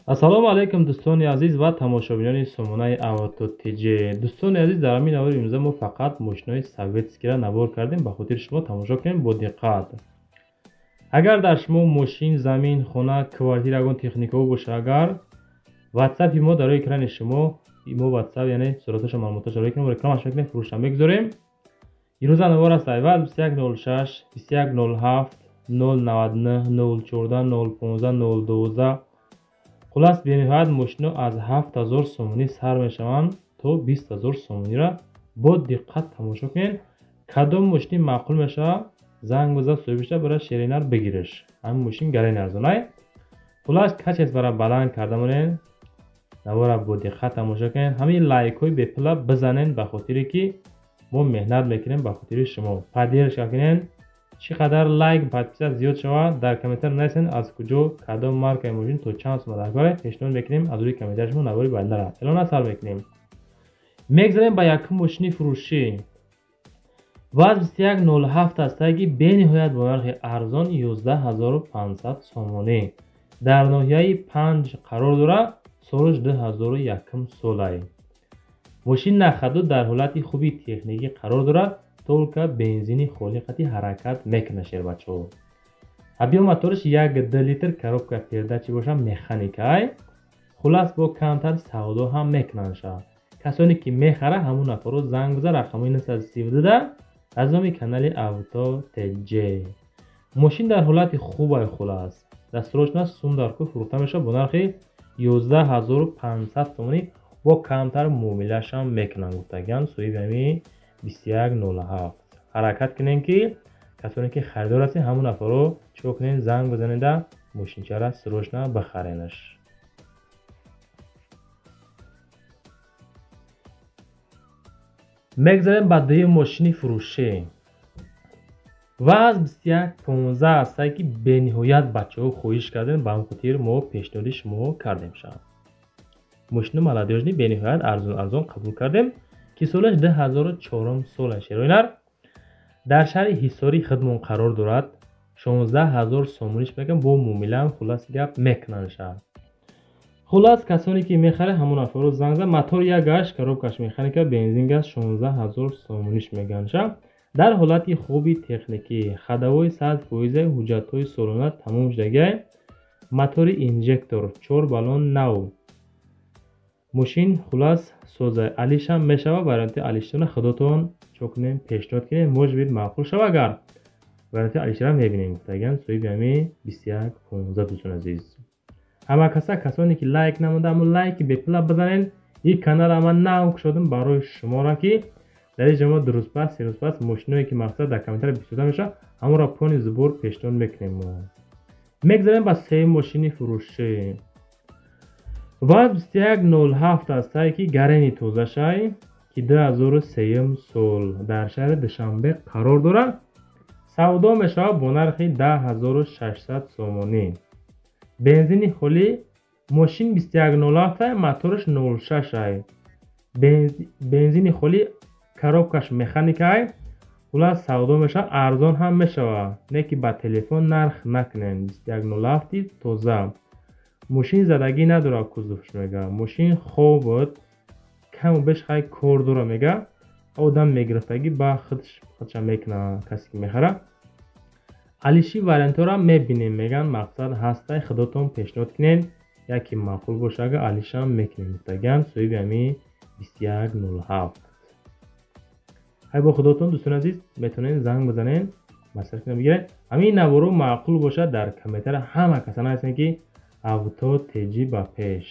ассалому алайкум дӯстони азиз ва тамошобинони сомонаи AutoTG. дӯстони азиз, дар ҳамин навори имрӯза мо фақат мошинои советскиро навор кардем. ба хотири шумо тамошо кунем бо диққат. агар дар шумо мошин, замин, хона, квартира ягон техникаҳо боша, агар ватсапи мо дар рӯи экрани шумо, мо ватсап яъне сураташа маълумоташа рӯи экран рекламаш мекунем, фурӯшам мегузорем. имрӯза навор аст айваз 2106 2107 099 014 015 012. хулас бениҳоят мошино аз 7000 сомонӣ сар мешаванд то 20000 сомонира. бо диққат тамошо кунед кадом мошини маъқул мешавад. занг бизан соҳибиша бара шеринар бигириш. ҳамин мошин гарани арзонай. хулас качес бара баланд карда монед. навора бо диққат тамошо кунед. ҳамин лайкҳои бепула бизанед ба хотире ки мо меҳнат мекунем ба хотири шумо. поддержка кунед. чӣ қадар лайк подписа зиёд шавад дар комментар нависед. аз куҷо кадом маркаи мошин то чанд сум дорад пешниҳод мекунем. аз рӯи комментар шумо навори байндаро эълона сар мекунем. мегзарем ба якум мошини фурӯшӣ. ваз 2107 астае ки бениҳоят бо нархи арзон 11500 сомонӣ дар ноҳияи 5 қарор дорад. солаш 2001 солай. мошин нахаду дар ҳолати хуби техникӣ қарор дорад. толка бензини холиқати ҳаракат мекунад шербачаҳо. объём моториш 1 литр, коробка передачи боша механикай. хулас бо камтар савдо ҳам мекунанд. касоне ки мехара ҳамон нафаро занг бизан рақамои 932 аз номи канали AutoTG. мошин дар ҳолати хубай хулас. дастурочна сундарку фурӯхта мешавад бо нархи 11500 сомонӣ бо камтар муомилашам мекунанд. гуфтаган соҳиби ҳамин 2107. ҳаракат кунем ки касоне ки харидор ҳастед ҳамон нафаро чико кунем занг бизанеда мошинчара срочно бихаренаш. мегзарем ба дуюм мошини фурӯшӣ. ваз 2115 астае ки бениҳоят бачаҳо хоҳиш кардем. ба ҳамин хотир мо пешниҳоди шумо кардем. мошини маладёжни бениҳоят арзон қабул кардем ки солаш 2004 сола шероинар. дар шаҳри ҳисори хидмон қарор дорад. 16000 сомониш мегам бо муомилаам хулас гап мекунанд. хулас касоне ки мехаре ҳамон нафаро занг зан. мотор 1 коробкаш механика, бензин газ 16000 сомониш меган. дар ҳолати хуби техникӣ хадавои 100% ҳуҷҷатҳои солона тамом шудагӣ. мотори инжектор 4 баллон нав. мошин хулас соза алишам мешава. варианти алиштона худотон чокунем пешниҳод кунем. можбид маъқул шава. агар варианти алиштара мебинем. гуфтаган соҳиби ҳамин 2115 дӯстон азиз. ҳама касоне ки лайк намуда ҳамон лайки бепула бизанед. ин канал ама нав кушодам барои шуморо ки дар ин ҷамоа дурустпас серустпас мошиное ки мақсад дар комментар бисёда мешавад ҳамонро пони зубур пешниҳод мекунем. мегзарем ба сеюм мошини фурӯшӣ. ваз 2107 астае ки гарани тозашай ки 2003 сол дар шаҳри душанбе қарор дорад. савдо мешавад бо нархи 10600 сомонӣ. бензини холӣ. мошин 2107 моториш 06 бензини холӣ, коробкаш механикай. хулас савдо мешавад. арзон ҳам мешавад. не ки ба телефон нарх накунем. 2107 тоза. мошин задагӣ надорад кузовш мега. мошин хобот каму беш хай кор дора мега. одам мегирифтагӣ ба худша мекуна касе ки мехара. алиши вариантора мебинем меган. мақсад ҳастай худотон пешниҳод кунед. яке маъқул боша ага алишам мекунем. гуфтаган соҳиби ҳамин 2107. ҳай бо худотон дӯстон азиз метавонед занг бизанед. масъалатиро бигиред. ҳамин наворо маъқул бошад дар комментар ҳама каса нависед ки AutoTG ба пеш.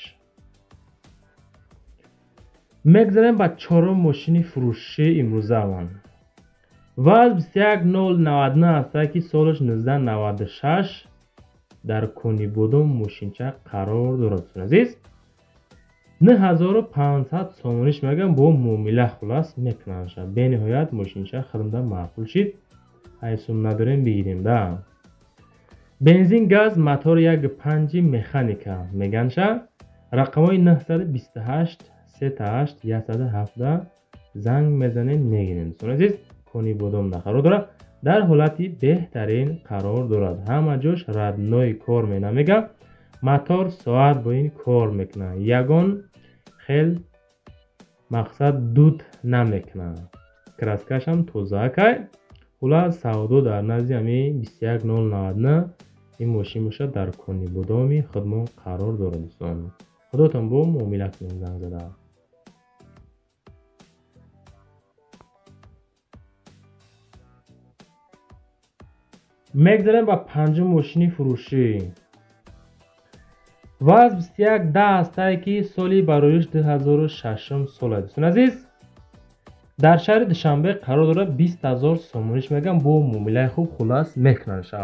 мегзарем ба чорум мошини фурӯшии имрӯзаван. ваз 21099 астае ки солаш 1996 дар кони бодом мошинча қарор дорад. азиз 9500 сомониш мегам бо муомила хулас мекунанд. бениҳоят мошинча хидмда маъқул шид. ҳайсум надорем бигирем да. бензин газ мотор 1.5 механика меганша. рақамои 928 38 117 занг мезанем мегирем. азиз кони бодом қарор дорад. дар ҳолати беҳтарин қарор дорад. ҳама ҷош радной кор менамега. мотор соат бо ин кор мекунад. Ягон хел мақсад дуд намекунад. Краскашам тозаакай. Хулас савдо дар назди ами 21099 ин мошин бошад дар кони будоми хидмон қарор дорад. дӯстон худотон бо муомила кунед. занг зада мегзарем ба панҷум мошини фурӯшӣ. ваз 21 ҳастае ки соли бароиш 2006 сол аст. дӯстон азиз, дар шаҳри душанбе қарор дорад 20000 сомониш мегам бо муомилаи хуб хулас мекунадша.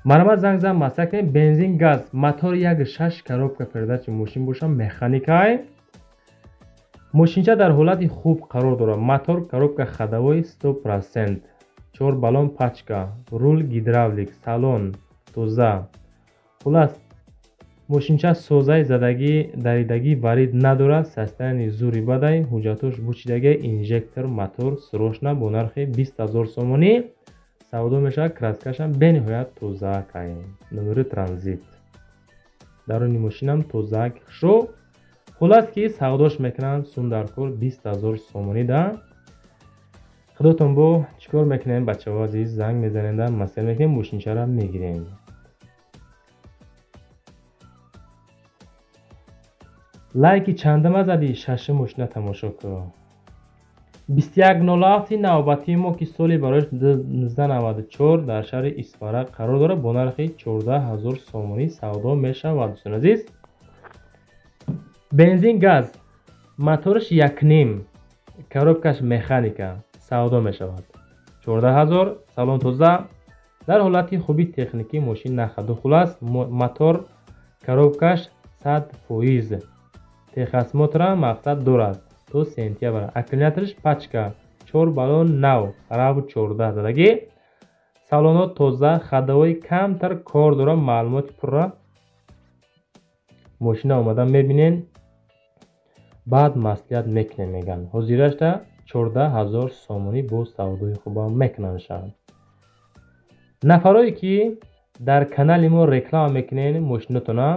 марамат занг зам масак не бензин газ мотор 1.6 коробка передачи мошин боша механикай. мошинча дар ҳолати хуб қарор дорад. мотор коробка ходовой 100%, 4 баллон пачка, рул гидравлик, салон тоза. хулас мошинча созаи задагӣ даридагӣ варид надорад. состоянии зури бадай, ҳуҷҷатош бучидаги инжектор мотор сӯрошна бо нархи 20000 сомонӣ савдо мешавад. краскашам бениҳоят тозаакай. номери транзит даруни мошинам тозаак шо. хулас ки савдош мекунанд сундаркор 20000 сомонӣ да. худотон бо чикор мекунем бачаҳо азиз? занг мезанем, масел мекунем, мошинчара мегирем. лайки чандама задӣ? шашум мошина тамошо кун. 2107 навбатии мо ки соли бароиш 1994 дар шаҳри исфара қарор дорад бо нархи 14000 сомонӣ савдо мешавад. дӯстон азиз, бензин газ моториш 1.5, коробкаш механика савдо мешавад 14000. салон тоза, дар ҳолати хуби техникӣ мошин нахаду. хулас мотор коробкаш 100%, техосмотра мақсад дорад то сентябр. аккумуляториш пачка, 4 баллон нав, RAV14 задагӣ. салонот тоза, ходовой камтар кор дорад. маълумоти пурра мошина омада мебинен, баъд маслиҳат мекунем меган. ҳозирашда 14000 сомонӣ бо савдои хуба мекунанша. нафарое ки дар канали мо реклама мекунен мошинотона,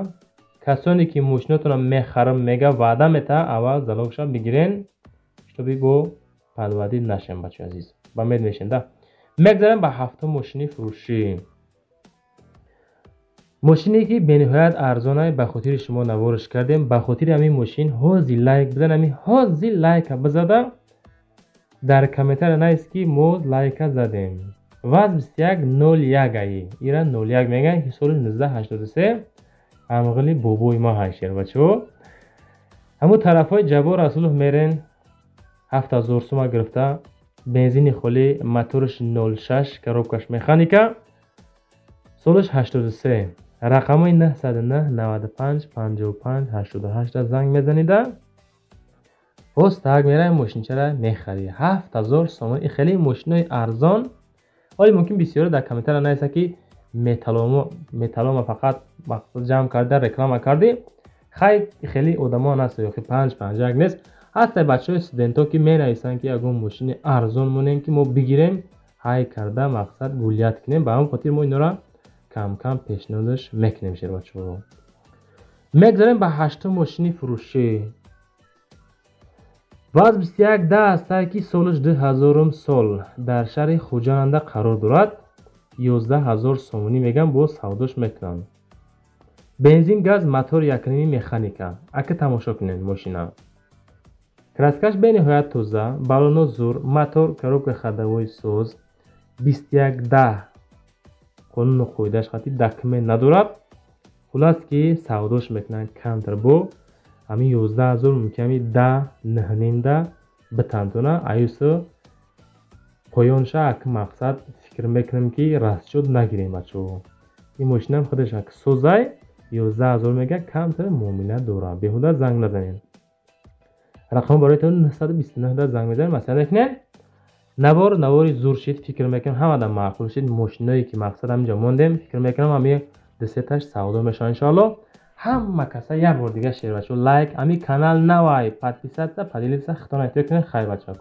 касоне ки мошинотона мехарам мега ваъда мета, аввал залогша бигирен, штоби бо падвадӣ нашем бачаҳои азиз. ба мед мешем да. мегзарем ба ҳафтум мошини фурӯшӣ. мошине ки бениҳоят арзонай ба хотири шумо навориш кардем. ба хотири ҳамин мошин ҳози лайк бизан. ҳамин ҳози лайка бизада дар комментария наист ки мо лайка задем. ваз 2101 аи ира 01 меган ки соли 1983 амғили бобои ма ҳайшер бачаҳо. ҳамун тарафҳои ҷабор расулов мерен 7000 сума гирифта. бензини холӣ, моториш 06, коробкаш механика, солиш 83. рақамои 909 95 55 88 занг мезанида остаг мераи мошинчара мехарӣ. 7000 сомон. ин хеле мошинои арзон. оли мумкин бисёре дар комментария нависа ки металлома фақат мақсад ҷамъ карда реклама кардӣ. хай хеле одамо наст, ёхи 551 нест. ҳастай бачаҳои студентҳо ки менависанд ки ягон мошини арзон монем ки мо бигирем, ҳай карда мақсад гулият кунем. ба ҳамин хотир мо инора кам кам пешниҳодаш мекунем шербачаҳо. мегзарем ба ҳаштум мошини фурӯшӣ. ваз 2110 ҳастае ки солиш 2000 сол дар шаҳри хуҷананда қарор дорад. 11000 сомонӣ мегам бо савдош мекунанд. бензин газ мотор 1.5 механика. ака тамошо кунед мошина. краскаш бениҳоят тоза, баллонот зур, мотор коробка ходовой соз. 2110 қонуну қоидаш хати документ надорад. хулас ки савдош мекунанд камтар бо ҳамин 11000 мумками 10.9 битантона аюсо поёнша. ак мақсад фикр мекунем ки расчёт нагирем бачаҳо. ин мошинам худаш ак созай 11000 мега камтар муомила дорад. беҳуда занг назанед. рақам бароитон 929 занг мезанед. масъала мекунед. навори зур шид фикр мекунам ҳамада маъқул шид. мошиное ки мақсад ҳаминҷа мондем фикр мекунам ҳамин десеташ савдо мешавад иншоалло. ҳама каса як бор дига шер бачаҳо лайк, ами канал навай подписаться, поделиться, хто на это кунед. хайр бачаҳо.